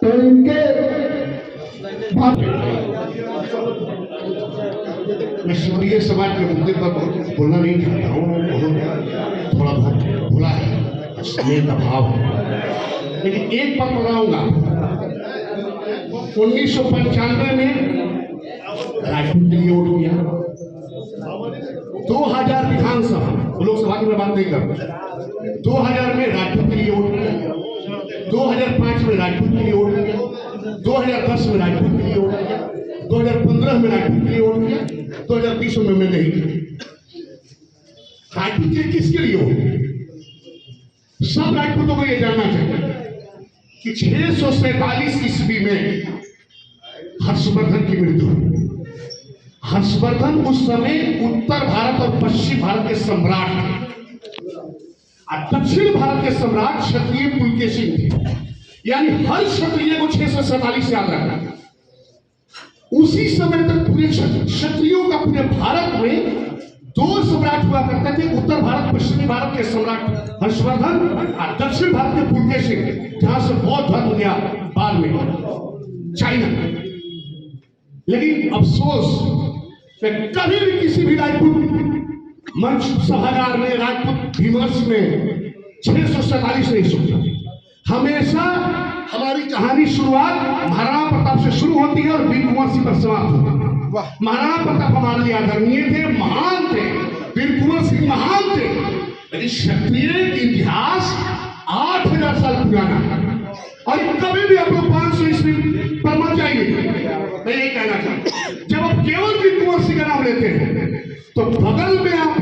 तो इनके मैं सूर्य समाज के मुद्दे पर बहुत बोलना नहीं चाहता हूँ, बहुत थोड़ा बहुत बोला है, समय का भाव है, लेकिन एक बात बताऊंगा। 1995 में राजपूत के लिए वोट किया, 2000 विधानसभा लोकसभा की मैं बात नहीं कर रहा, 2000 में राजपूत के लिए वोट किया, 2005 में राजपूत के लिए वोट किया, 2010 में राजपूत के लिए वोट किया, 2015 में राजपूत के लिए वोट किया, 2020 में मैं नहीं किया। राजपूत के किसके लिए वोट? सब राजपूतों को यह जानना चाहिए कि 647 ईस्वी में हर्षवर्धन की मृत्यु हुई। हर्षवर्धन उस समय उत्तर भारत और पश्चिम भारत के सम्राट थे, और दक्षिण भारत के सम्राट क्षत्रिय पुलकेशी थे। यानी हर क्षत्रिय को 647 याद रखना। उसी समय तक पूरे क्षत्रियों का पूरे भारत में 2 सम्राट हुआ करते थे, उत्तर भारत पश्चिमी भारत के सम्राट हर्षवर्धन और दक्षिण भारत के पुलकेशी, जहां से बौद्ध धर्म गया बाद में चाइना। लेकिन अफसोस मैं कभी भी किसी भी राजपूत मंच सभागार में, राजपूत विमर्श में 647 नहीं सुनता। हमेशा हमारी कहानी शुरुआत महाराणा प्रताप से शुरू होती है और वीर कुंवर सिंह पर समाप्त होती है। महाराणा प्रताप हमारे लिए आदरणीय थे, महान थे, वीर कुंवर सिंह महान थे, लेकिन क्षत्रिय इतिहास 8000 साल पुराना है और कभी भी आप लोग 500 ईस्वी पर मत जाइए। मैं यही कहना चाहता हूं, जब आप केवल वीर कुंवर सिंह का नाम लेते हैं तो बगल में आप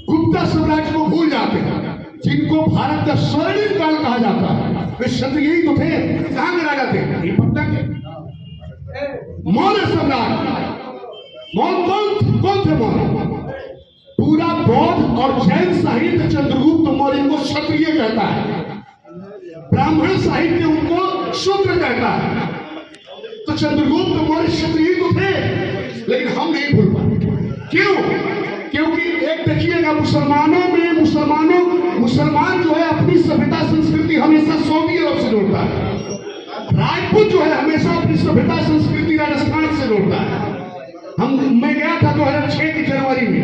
गुप्ता साम्राज्य को भूल जाते हैं, जिनको भारत का स्वर्णिम काल कहा जाता है। वे क्षत्रिय ही तो थे, कहां के राजा थे? ये पटना के मौर्य सम्राट। कौन थे मौर्य? पूरा बौद्ध और जैन साहित्य चंद्रगुप्त मौर्य को क्षत्रिय कहता है, ब्राह्मण साहित्य उनको शूद्र कहता है। तो चंद्रगुप्त मौर्य क्षत्रिय तो थे, लेकिन हम नहीं भूल पाए। क्यों? क्योंकि एक देखिएगा, मुसलमान जो है अपनी सभ्यता संस्कृति हमेशा सऊदी अरब से जोड़ता है। राजपूत जो है हमेशा अपनी सभ्यता संस्कृति राजस्थान से जोड़ता है। मैं गया था 2006 की जनवरी में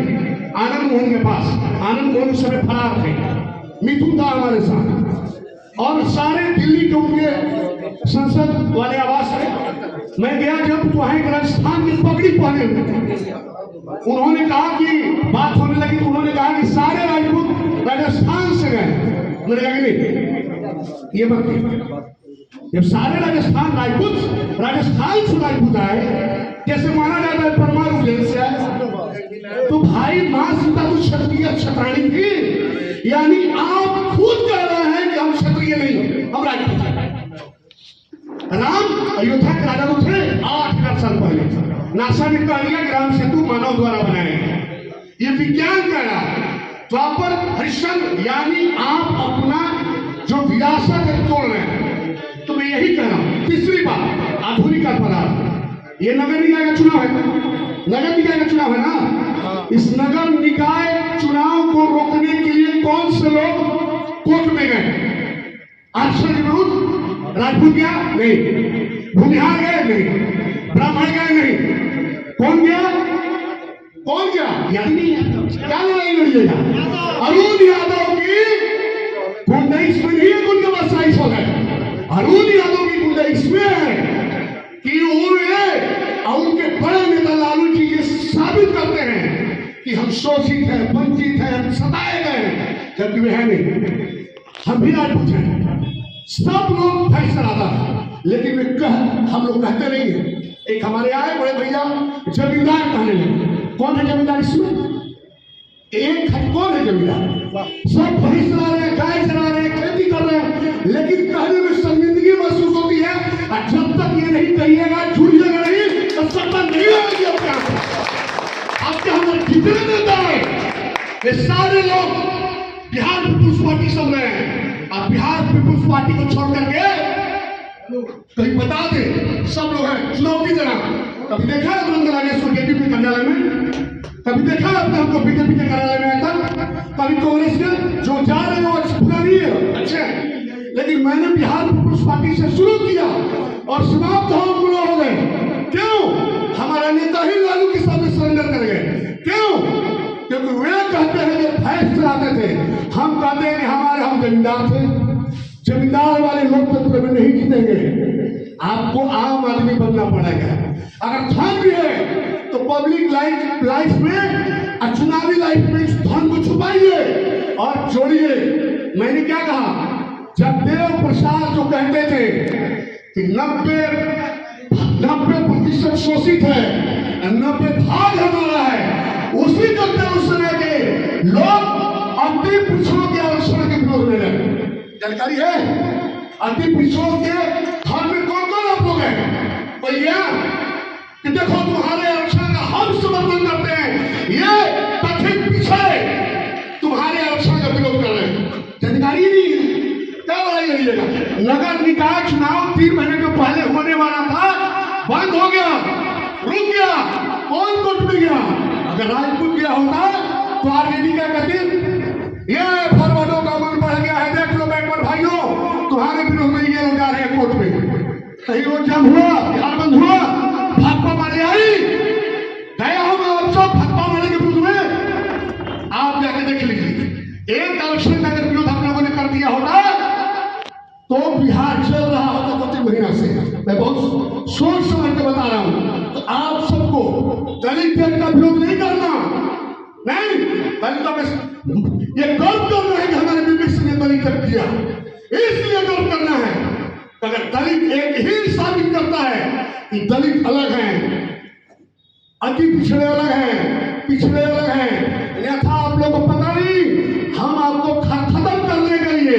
आनंद मोहन के पास। आनंद मोहन उस समय फरार थे, मिथुन था हमारे साथ, और सारे दिल्ली के उनके संसद वाले आवास में मैं गया जब तो वहां राजस्थान की पगड़ी पहने हुए। उन्होंने कहा कि बात होने लगी तो उन्होंने कहा कि सारे राजपूत राजस्थान से गए। मैंने कहा नहीं, ये बात जब सारे राजस्थान से राजपूत आए, जैसे माना जाता है परमाणु जेल से आए, तो भाई मां सीता तो क्षत्रिय क्षत्राणी थी। यानी आप खुद कह रहे हैं कि हम क्षत्रिय नहीं, हम राजपूत हैं। राम अयोध्या के राजा तो थे 8000 साल पहले। नासा ने कह दिया कि राम सेतु मानव द्वारा बनाया है, ये विज्ञान कह रहा है। द्वापर हरिश्चंद्र, यानी आप अपना जो विरासत है तोड़ रहे हैं। तो मैं यही कह रहा हूं। तीसरी बात, आधुनिक अपराध। ये नगर निकाय का चुनाव है, नगर निकाय का चुनाव है ना। इस नगर निकाय चुनाव को रोकने के लिए कौन से लोग कोर्ट में गए? आरक्षण के विरुद्ध राजपूत गया नहीं, भूमिहार गए नहीं, ब्राह्मण गए नहीं, कौन गया? याद नहीं है। क्या लड़ाई लड़िएगा? अरुण यादव की गुंडाइश में नहीं है, उनके पास साइज हो गए। अरुण यादव की गुंडाइश में है कि उनके बड़े नेता लालू जी ये साबित करते हैं कि हम शोषित हैं, वंचित हैं, हम सताए गए हैं, जबकि वे है नहीं। हम भी राजपूत हैं, सब लोग फैसला है, लेकिन हम लोग कहते नहीं है। एक हमारे आए बड़े भैया जमींदार कहने लगे। कौन है जमींदार इसमें? एक कौन है जमींदार? सब भैंस चला रहे हैं, गाय चला रहे हैं, खेती कर रहे हैं, लेकिन कहने में शर्मिंदगी महसूस होती है। और जब तक ये नहीं कहिएगा, झूठिएगा नहीं, तो सत्ता नहीं होगी। आपके हमारे जितने नेता हैं वे सारे लोग बिहार पीपुल्स पार्टी समझ रहे हैं। आप बिहार पीपुल्स पार्टी को छोड़ करके कहीं बता दे, सब लोग हैं चुनाव की तरह। कभी देखा है बुलंदराजेश्वर के कार्यालय में? कभी देखा आपने हमको बीजेपी के कार्यालय में आया था? कभी कांग्रेस के जो जा रहे हैं वो बुरा नहीं है, अच्छा है। लेकिन मैंने बिहार पीपुल्स पार्टी से शुरू किया और समाप्त हो गए। क्यों? हमारा नेता ही लालू के सामने सरेंडर कर गए। क्यों? क्योंकि वे कहते हैं जो भैंस चलाते थे, हम कहते हैं कि हम जमींदार थे। जमींदार वाले लोकतंत्र में नहीं जीतेंगे, आपको आम आदमी बनना पड़ेगा। अगर धन भी है तो पब्लिक लाइफ में, चुनावी लाइफ में इस धन को छुपाइए और जोड़िए। मैंने क्या कहा? जब देव प्रसाद जो कहते थे कि 90% शोषित है, 90 भाग हमारा है, उसी को उस समय के लोग अंतिम पिछड़ों के आरक्षण के विरोध में लगे। जानकारी है? अंतिम पिछड़ों के धन में कौन कौन आप लोग हैं? भैया कि देखो तुम्हारे आरक्षण का हम समर्थन करते हैं, ये कथित पिछड़े तुम्हारे आरक्षण का विरोध कर रहे हैं। जानकारी नहीं है, क्या लड़ाई लड़िएगा? नगर निकाय चुनाव 3 महीने के पहले होने वाला था, बंद हो गया, रुक गया। कौन कोर्ट में गया? अगर राजपूत गया होता तो आरजेडी क्या कहती? ये फॉरवर्डों का मन बढ़ गया है, देख लो बैकवर्ड भाइयों, तुम्हारे विरोध में ये लोग जा रहे हैं कोर्ट में। कहीं रोड जाम हुआ, बिहार बंद हुआ, भाकपा मारे आई, गया हूं मैं आप सब भाकपा मारे के विरोध में। आप जाके देख लीजिए, एक आरक्षण का अगर विरोध आप लोगों ने कर दिया होता तो बिहार चल रहा होता 2-3 महीना से। मैं बहुत सोच समझ के बता रहा हूं। तो आप सबको दलित का विरोध नहीं करना, नहीं, दलितों में ये गर्व करना है कि हमारे विवेक ने दलित किया, इसलिए गर्व करना है। अगर दलित एक ही साबित करता है कि दलित अलग हैं, अति पिछड़े अलग हैं, पिछड़े अलग हैं, अन्यथा आप लोगों को पता नहीं, हम आपको खत्म करने के लिए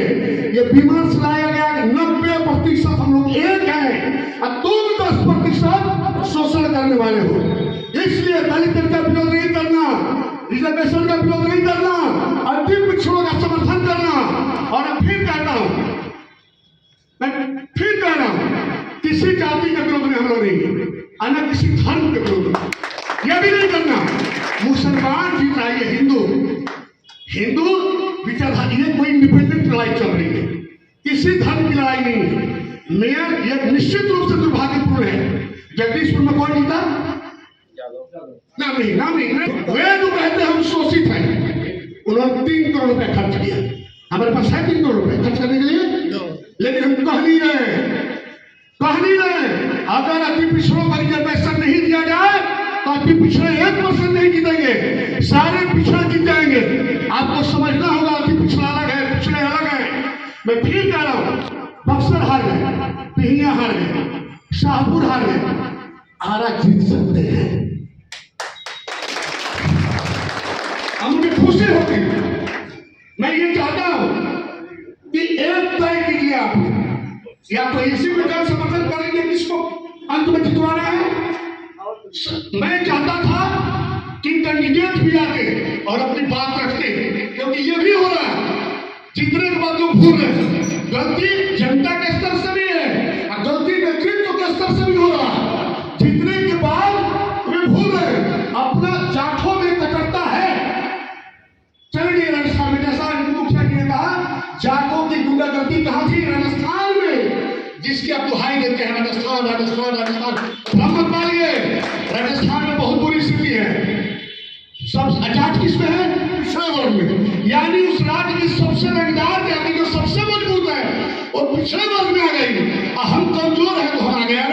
ये विमर्श लाया गया कि 90% हम लोग एक हैं और तुम 10% शोषण करने वाले हो। इसलिए दलित का विरोध नहीं करना, रिजर्वेशन का विरोध नहीं करना, अंतिम पिछड़ों का समर्थन करना। और अब फिर कहता हूं, मैं फिर कह रहा हूं, किसी जाति के विरोध में हम लोग नहीं, अन्य किसी धर्म के विरोध में यह भी नहीं करना। मुसलमान जीत रहा है, हिंदू विचारधारा, ये कोई इंडिपेंडेंट लड़ाई चल रही है, किसी धर्म की लड़ाई नहीं है। मेयर यह निश्चित रूप से दुर्भाग्यपूर्ण है। जगदीशपुर में कौन जीता? नाम नहीं। वे जो कहते हैं हम शोषित हैं, उन्होंने 3 करोड़ रुपए खर्च किया। हमारे पास है 3 करोड़ रुपए खर्च करने के लिए, लेकिन हम कह नहीं रहे। अगर अति पिछड़ों का रिजर्वेशन नहीं दिया जाए तो अति पिछड़े 1% नहीं जीतेंगे, सारे पिछड़े जीत जाएंगे। आपको समझना होगा, अति पिछड़ा अलग है, पिछड़े अलग है। मैं फिर कह रहा हूं, बक्सर हार गए, पिहिया हार गए, शाहपुर हार गए, आरा जीत सकते हैं। मुझे खुशी होती है। मैं ये चाहता हूं कि एक तय कीजिए आप, या तो इसी प्रकार समर्थन करेंगे किसको अंत में जितवाना है। मैं चाहता था कि कैंडिडेट भी आते और अपनी बात रखते, क्योंकि ये भी हो रहा है, जीतने के बाद लोग भूल रहे हैं। गलती जनता के स्तर से भी है और गलती नेतृत्व के स्तर से भी हो रहा है। जीतने के बाद वे भूल रहे हैं, अपना जाठों में कटरता है। चलिए राजस्थान में, जैसा मुखिया जी ने कहा, जाटों की गुंडागर्दी कहां थी? राजस्थान में, जिसकी आप दुहाई देते हैं, राजस्थान मत मानिए। राजस्थान में बहुत बुरी स्थिति है। सब जाट किसमें है? पिछड़े वर्ग में, यानी उस राज्य की सबसे रंगदार जाति जो सबसे मजबूत है और पिछड़े वर्ग में आ गई। हम कमजोर है तो हम आ गए।